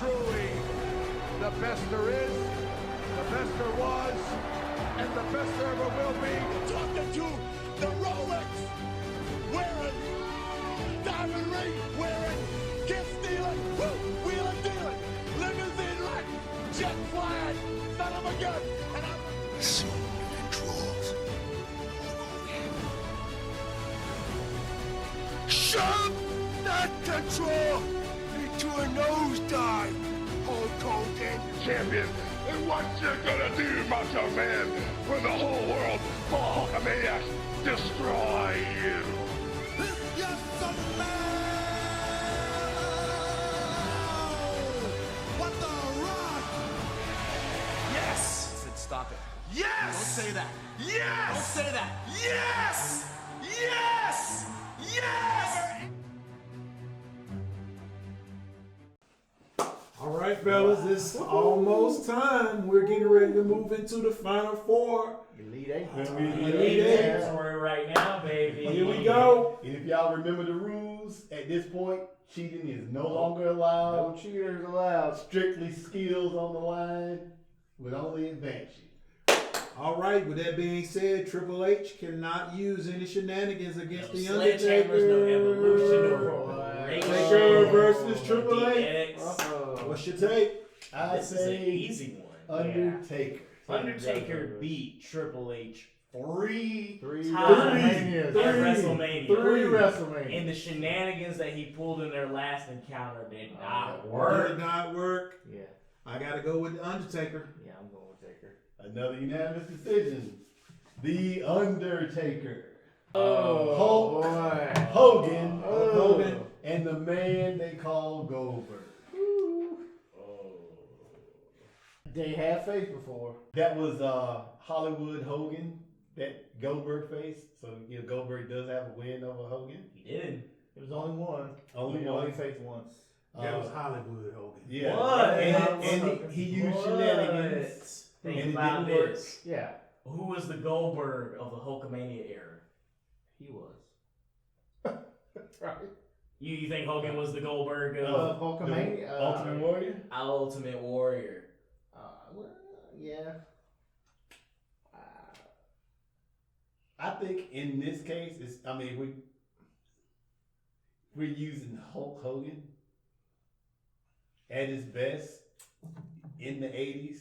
truly the best there is, the best there was, and the best there ever will be. Talking to the Rolex wearing, diamond ring wearing, kiss stealing, wheeling dealing, limousine like, jet flying, son of a gun, and I'm assume controls. Shove that control into a nosedive, Hulk Hogan. Champion, and what you gonna do, Macho Man, when the whole world for Hulkamania destroy you? yes, what the rock? Yes! I said stop it. Yes! Don't say that. Yes! Don't say that. Yes! Yes! Yes! All right, fellas, it's almost time. We're getting ready to move into the final four. Elite Eight. Elite Eight. That's where we're right now, baby. Here we go. And if y'all remember the rules, at this point, cheating is no longer allowed. No cheaters allowed. Strictly skills on the line would only advance you. All right, with that being said, Triple H cannot use any shenanigans against the Sledgehammers, no evolution, no Taker versus Triple H. Uh-oh. What's your take? I This is say an easy one. Undertaker. Undertaker beat Triple H Three times WrestleManias. at WrestleMania. Three WrestleManias. And the shenanigans that he pulled in their last encounter did not Did work. not work. Yeah. I got to go with the Undertaker. Yeah, I'm going with Taker. Another unanimous decision. The Undertaker. Oh, Hulk boy. Hogan. Hogan. And the man they call Goldberg. They have faced before. That was Hollywood Hogan that Goldberg faced. So Goldberg does have a win over Hogan. He did. It was only one. Only He one. only faced once. That was Hollywood Hogan. Yeah. What? And he used shenanigans. Think And it about didn't work. this. Yeah, Who was the Goldberg of the Hulkamania era? he was. Right. You think Hogan was the Goldberg of Hulkamania. Ultimate Warrior? Ultimate Warrior? Well, yeah. I think in this case, we're using Hulk Hogan at his best in the 80s.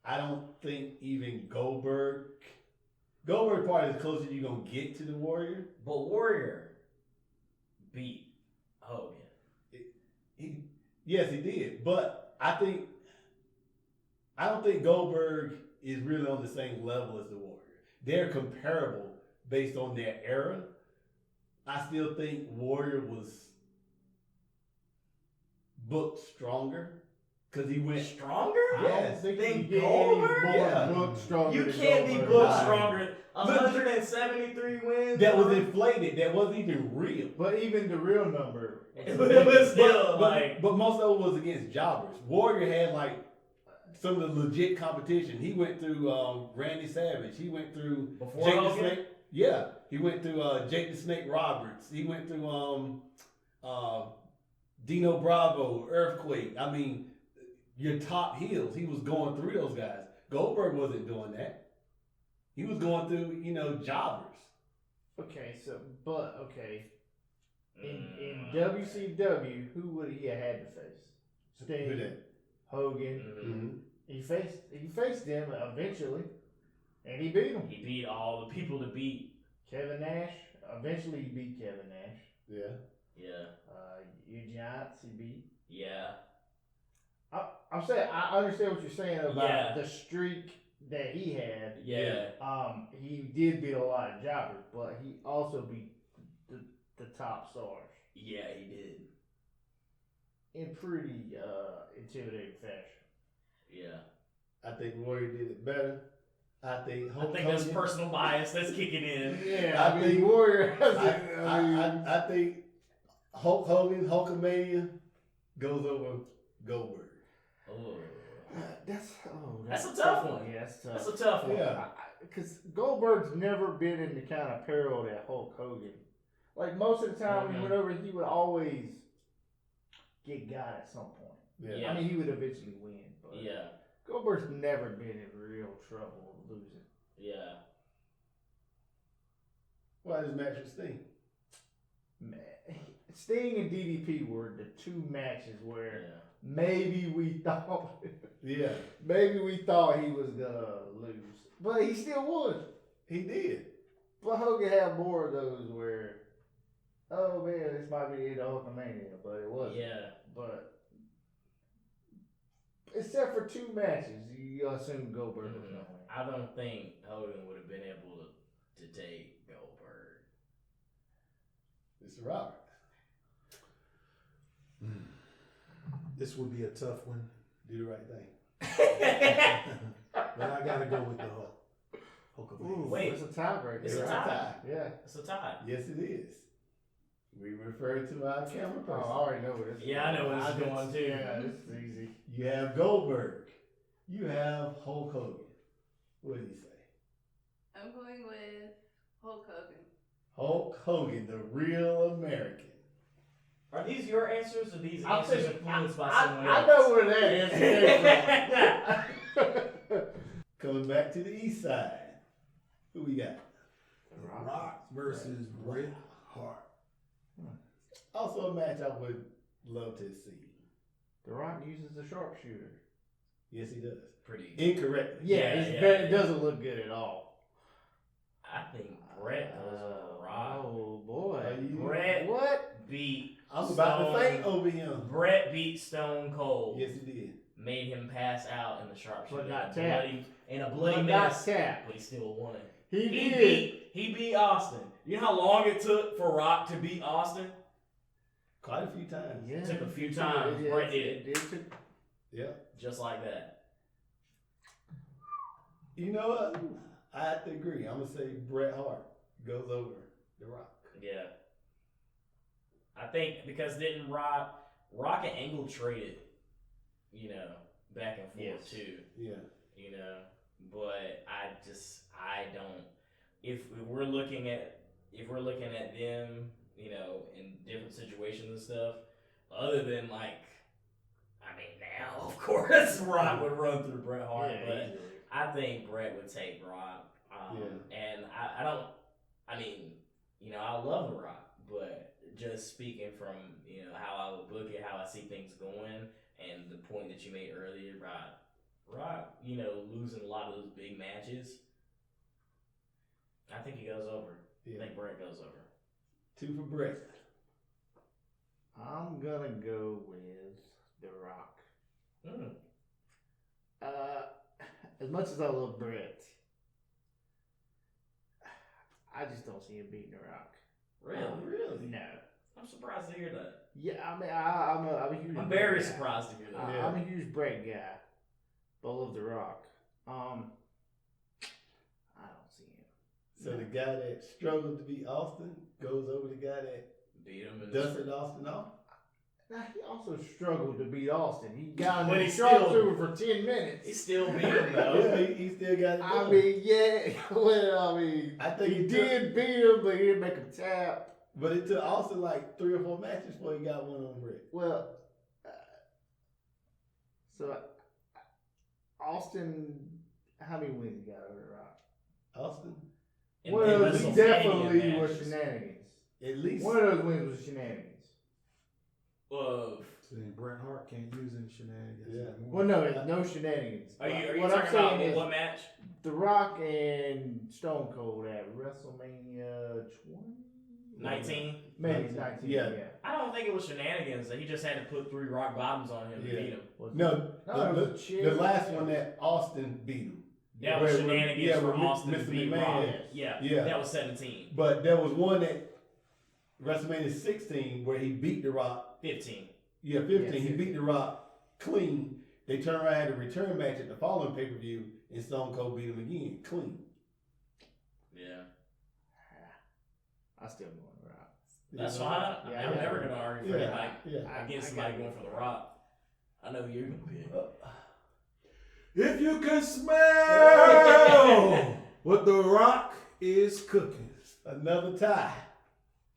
I don't think even Goldberg probably as close as you're going to get to the Warrior. But Warrior beat Hogan. Yes, he did. But I don't think Goldberg is really on the same level as the Warrior. They're comparable based on their era. I still think Warrior was booked stronger because he went Stronger? Yes. Than Goldberg? Yeah. Booked stronger You than can't be Goldberg. booked stronger. 173 wins. That was inflated. That wasn't even real. But even the real number. It was still But most of it was against jobbers. Warrior had like some of the legit competition. He went through Randy Savage. He went through Before Jake the Hogan? Snake. Yeah, he went through Jake the Snake Roberts. He went through Dino Bravo, Earthquake. I mean, your top heels. He was going through those guys. Goldberg wasn't doing that. He was going through, jobbers. Okay, in WCW, who would he have had to face? Sting, Who that? Hogan. Mm-hmm. He faced them eventually, and he beat them. He beat all the people to beat. Kevin Nash. Eventually, he beat Kevin Nash. Yeah. Yeah. Your Giants, he beat. Yeah. I'm saying I understand what you're saying about Yeah. the streak that he had. Yeah. He did beat a lot of jobbers, but he also beat the top stars Yeah, he did. in pretty intimidating fashion. Yeah. I think Warrior did it better. I think Hulk that's Hogan- personal bias that's kicking in. Yeah, I think Warrior. I think Hulk Hogan, Hulkamania goes over Goldberg. Oh. That's a tough one. Yeah, that's tough. That's a tough one. Yeah. Because Goldberg's never been in the kind of peril that Hulk Hogan. Like most of the time when he went over, he would always get got at some point. Yeah. I mean, he would eventually win, but Goldberg's never been in real trouble losing. Yeah. Why this match with Sting? Man, Sting and DDP were the two matches where maybe we thought maybe we thought he was gonna lose. But he still would. He did. But Hogan had more of those where, oh man, this might be the Hulkamania, but it wasn't. Yeah. But except for two matches, you assume Goldberg was gonna win. I don't think Hogan would have been able to take Goldberg. Mr. Robert. This would be a tough one. Do the right thing. But I gotta go with the Hulk. Wait, it's a tiebreaker. It's a tie. Yeah. It's a tie. Yes, it is. We refer to our camera Oh, I person. already know what this is. Yeah, I know what it's going to. Yeah, this is easy. You have Goldberg. You have Hulk Hogan. What do you say? I'm going with Hulk Hogan. Hulk Hogan, the real American. Are these your answers or these I'll answers say- influenced by someone I else? know where that answer came from. Coming back to the east side. Who we got? The Rock versus Bret Hart. Also a match I would love to see. The Rock uses a sharpshooter. Yes, he does. Pretty. Incorrectly. It doesn't look good at all. I think Bret goes over Rock. Oh boy. Bret What? beat. I'm about to faint Stone- over him. Bret beat Stone Cold. Yes, he did. Made him pass out in the sharpshooter. But not in a tap. bloody- In a bloody But not mess. tap. But he still won. He did. He beat Austin. You know how long it took for Rock to beat Austin? Quite a few times. Yeah. It took a few times. Bret did it. Yeah. Just like that. You know what? I have to agree. I'm going to say Bret Hart goes over The Rock. Yeah. I think because didn't Rock and Angle traded, back and forth too. Yeah. But I don't. If we're looking at them, in different situations and stuff, other than now of course Rock would run through Bret Hart, but easily. I think Bret would take Rock. And I don't. I love The Rock, but just speaking from how I would book it, how I see things going, and the point that you made earlier about Rock, losing a lot of those big matches. I think he goes over. Yeah. I think Bret goes over. 2 for Bret. I'm gonna go with The Rock. As much as I love Bret, I just don't see him beating The Rock. Really? No. I'm surprised to hear that. Yeah, I mean, I'm a huge. I'm Bret very guy. surprised to hear that. Yeah. I'm a huge Bret guy, but I love The Rock. I don't see him. So the guy that struggled to beat Austin goes over the guy that Beat him in dusted Austin off? Now he also struggled to beat Austin. He got But him he sharpshooter for 10 minutes. He still beat him though. Yeah, he still got it I done. mean, yeah. Well, I think he it did beat him, but he didn't make him tap. But it took Austin like 3 or 4 matches before he got one on Bret. Well, so Austin, how many wins he got over The Rock? Austin? In One of those WrestleMania definitely was matches. shenanigans. At least. One of those wins was shenanigans. Saying Bret Hart can't use any shenanigans. Yeah. anymore. Well, no, it's no shenanigans. Are you What I'm talking about saying is what match? The Rock and Stone Cold at WrestleMania 20? 19? Maybe it's 19. Yeah. I don't think it was shenanigans. He just had to put 3 rock bottoms on him to Yeah. beat him. No, No, it was a the chair. last one that Austin beat him. That was Where- shenanigans yeah, for where Austin to Mr. beat McMahon- Rock. Yes. Yeah, Yeah. that was 17. But there was one at WrestleMania 16 where he beat The Rock. 15. Yeah, 15. Yeah, He 15. beat The Rock clean. They turned around and had a return match at the following pay-per-view, and Stone Cold beat him again clean. Yeah. I still going The Rock. That's You know? fine. Yeah, I'm yeah. never going to argue for Yeah, anybody. yeah. Against somebody going for The Rock. I know you're going to pick. If you can smell what The Rock is cooking. Another tie.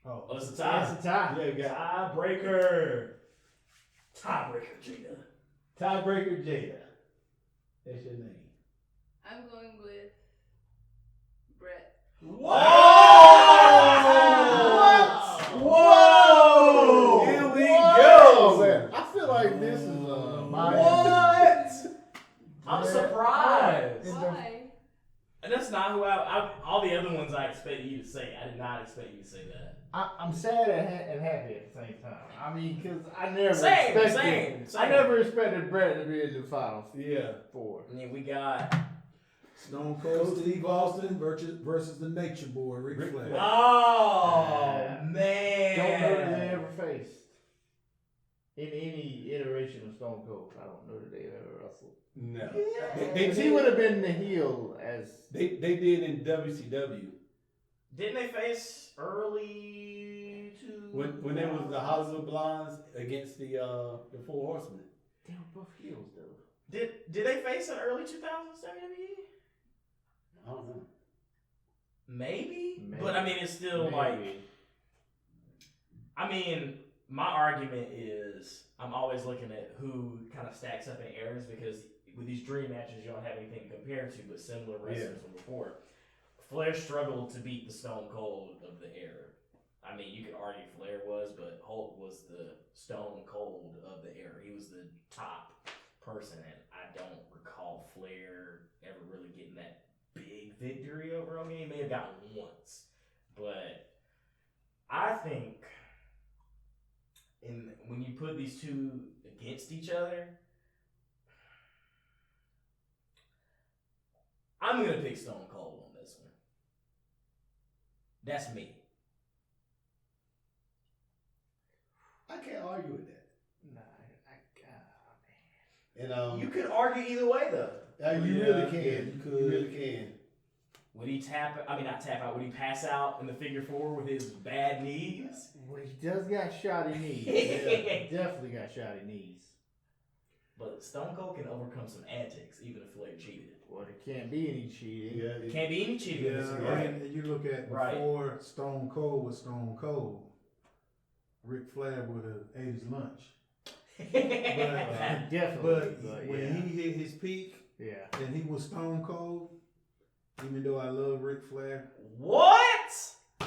Oh, Oh, it's a tie. That's a tie. Yeah, you got Tiebreaker. Tiebreaker Jada. Tiebreaker Jada. That's your name. I'm going with Bret. Whoa! Whoa! Here we go. Man. I feel like this is my I'm surprised. Why? And that's not who I all the other ones I expected you to say. I did not expect you to say that. I'm sad and happy at the same time. I mean, because I never Same. I never expected Bret to be in the finals. Yeah. Four. I mean, we got Stone Cold Steve Austin versus the Nature Boy Ric Flair. Oh man! Don't know that they ever faced in any iteration of Stone Cold. I don't know that they ever wrestled. No. Because he would have been the heel as They did in WCW. Didn't they face early to When there was the Hollywood Blondes against the Four Horsemen. they were both heels though. Did they face an early 2000s WWE? I don't know. Maybe. But I mean, it's still Maybe. like. I mean, my argument is I'm always looking at who kind of stacks up in eras because with these dream matches, you don't have anything to compare to, but similar wrestlers from before. Flair struggled to beat the Stone Cold of the era. I mean, you could argue Flair was, but Hulk was the Stone Cold of the era. He was the top person, and I don't recall Flair ever really getting that big victory over Hogan. He may have gotten once, but I think when you put these two against each other, I'm gonna pick Stone Cold on this one. That's me. I can't argue with that. Nah, And You could argue either way, though. you really can. you You really can. Would he not tap out, would he pass out in the figure four with his bad knees? well, he does got shoddy knees. Yeah, definitely got shoddy knees. But Stone Cold can overcome some antics, even if Flair cheated. Well, there can't be any cheating. Yeah. There can't be any cheating in this Yeah, era. and you look at Right. before Stone Cold was Stone Cold, Ric Flair would have ate his lunch. Definitely. But when he hit his peak, yeah, and he was Stone Cold, even though I love Ric Flair, What?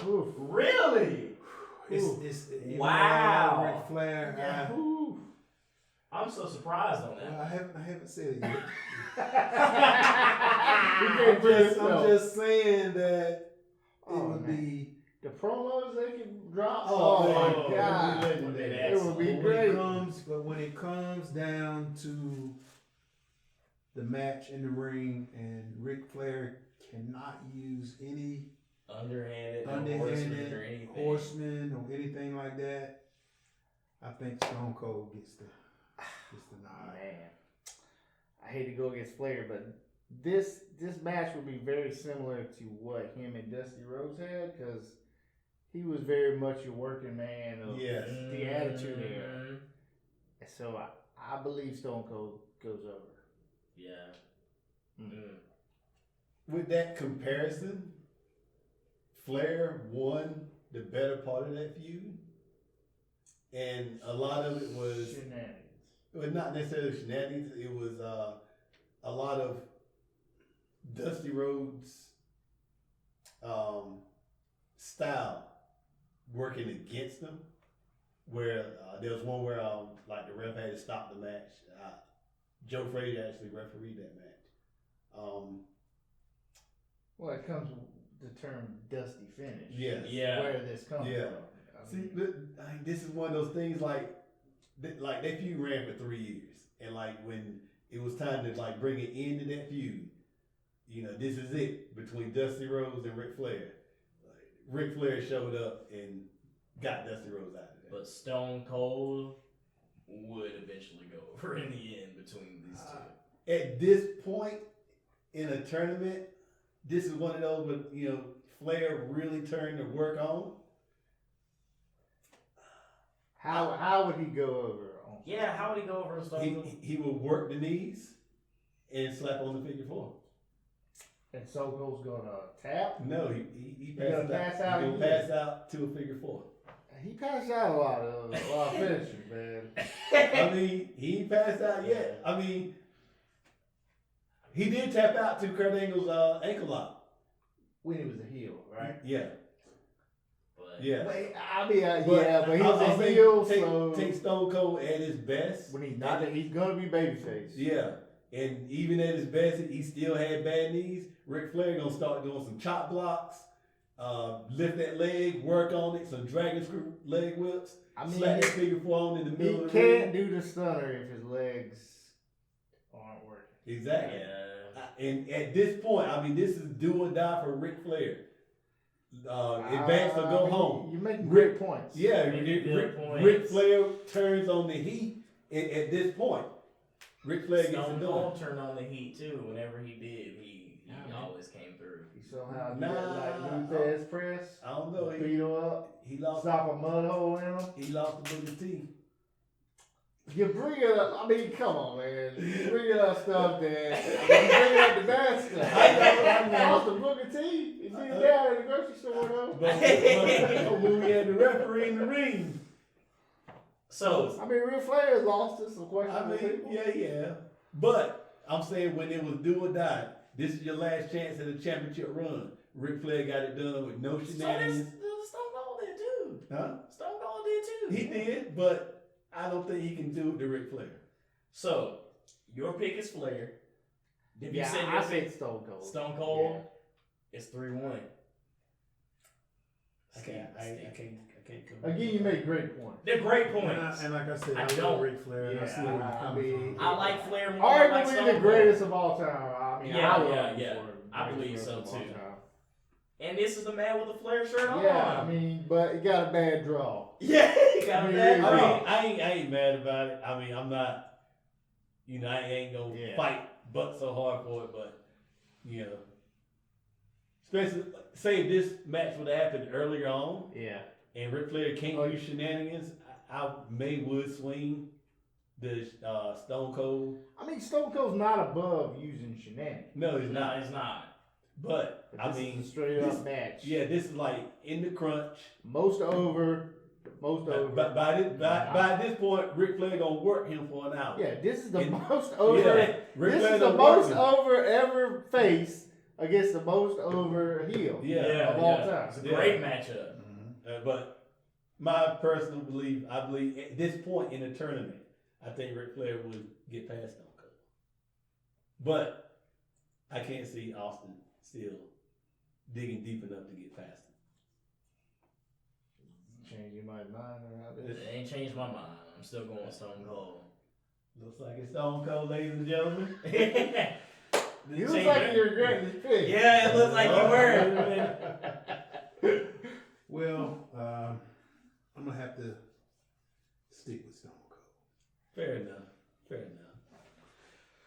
Oof. Really? it's even though I Wow. love Ric Flair. Yeah. I'm so surprised on that. I haven't said it yet. I'm I'm just saying that it Oh, would man. be. The promos they can drop. Oh, my man. God, it would be great. When it comes down to the match in the ring, and Ric Flair cannot use any Underhanded or anything. horseman or anything like that, I think Stone Cold gets the nod. Man, I hate to go against Flair, but this match would be very similar to what him and Dusty Rhodes had because he was very much a working man of the Attitude Era. So I believe Stone Cold goes over. Yeah. With that comparison, Flair won the better part of that feud, and a lot of it was Shenanigans. Well, not necessarily shenanigans. It was a lot of Dusty Rhodes' style working against them. Where there was one where like the ref had to stop the match. Joe Frazier actually refereed that match. Well, it comes with the term "dusty finish." Yes. Yeah. Where this comes Yeah. from. See, this is one of those things like that feud ran for 3 years, and like when it was time to like bring an end to that feud, this is it between Dusty Rhodes and Ric Flair. Ric Flair showed up and got Dusty Rhodes out of there. But Stone Cold would eventually go over in the end between these two. At this point in a tournament, this is one of those where Flair really turned to work on. How would he go over? Yeah, how would he go over Stone Cold? He would work the knees and slap on the figure four. And Stone Cold's gonna tap. No, he gonna pass out He'll again. pass out to a figure four. He passed out a lot of finishers, man. I mean, he ain't passed out yet. I mean, he did tap out to Kurt Angle's ankle lock. When he was a heel, right? Yeah. But, Yeah. But he was a heel, so take Stone Cold at his best. when he's not, he's gonna be babyface. Yeah. And even at his best, he still had bad knees. Ric Flair gonna start doing some chop blocks, lift that leg, work on it, some dragon screw leg whips, slap that figure four on in the middle of the ring. He can't do the stunner if his legs aren't working. Exactly. Yeah. And at this point, I mean, this is do or die for Ric Flair. Advance or go home. You're making great points. Yeah, Ric Flair turns on the heat at this point. Ric Flair gets Stone it done. Cold turned on the heat too. Whenever he did, he always came through. He somehow did like Luthez press. I don't know. Beat him up. He lost. Stop a mud hole in him. He lost the Booker T. You bring it up. I mean, come on, man. You bring it up stuff that. You bring up the bad stuff. I lost the Booker T. You see his dad in the grocery store, though. But when we had the referee in the ring. So I mean, Ric Flair has lost to some questionable people. Yeah. But I'm saying when it was do or die, this is your last chance at a championship run. Ric Flair got it done with no shenanigans. Stone Cold did too. Huh? Stone Cold did too. He did, but I don't think he can do it to Ric Flair. So your pick is Flair. Did you say I said Stone Cold. Stone Cold. Yeah. It's 3-1. I can't come. Again, you make great points. They're great points. And like I said, I I don't. love Ric Flair. Yeah, I see where you're coming from. I like Flair more. I like Arguably Stone the Cold. greatest of all time. I mean, Yeah, I love him yeah. for I believe greatest so, of all too. time. And this is the man with the Flair shirt on. Yeah, I mean, but he got a bad draw. Yeah, he got a bad I draw. mean, I ain't mad about it. I mean, I'm not, I ain't gonna fight butt so hard for it, but, especially, say if this match would have happened earlier on, and Ric Flair can't use shenanigans, I would swing the Stone Cold. I mean, Stone Cold's not above using shenanigans. No, he's not. He's not. But I This mean, is a straight up match. Yeah, this is like in the crunch. Most over. But by this point, Ric Flair gonna work him for an hour. Yeah, this is the most over. Yeah, this is the most over ever face against the most over heel of all time. It's a great matchup. Mm-hmm. But my personal belief, I believe at this point in the tournament, I think Ric Flair would get past Stone Cold. But I can't see Austin still digging deep enough to get past him. Changing my mind around this. It ain't changed my mind. I'm still going Stone Cold. Looks like it's Stone Cold, ladies and gentlemen. You look like you're regretting this pick. Yeah, it looks like you were. Well, I'm gonna have to stick with Stone Cold. Fair enough.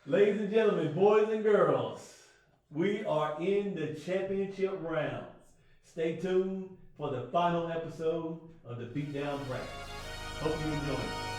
Ladies and gentlemen, boys and girls, we are in the championship rounds. Stay tuned for the final episode of the Beatdown Bracket. Hope you enjoy it.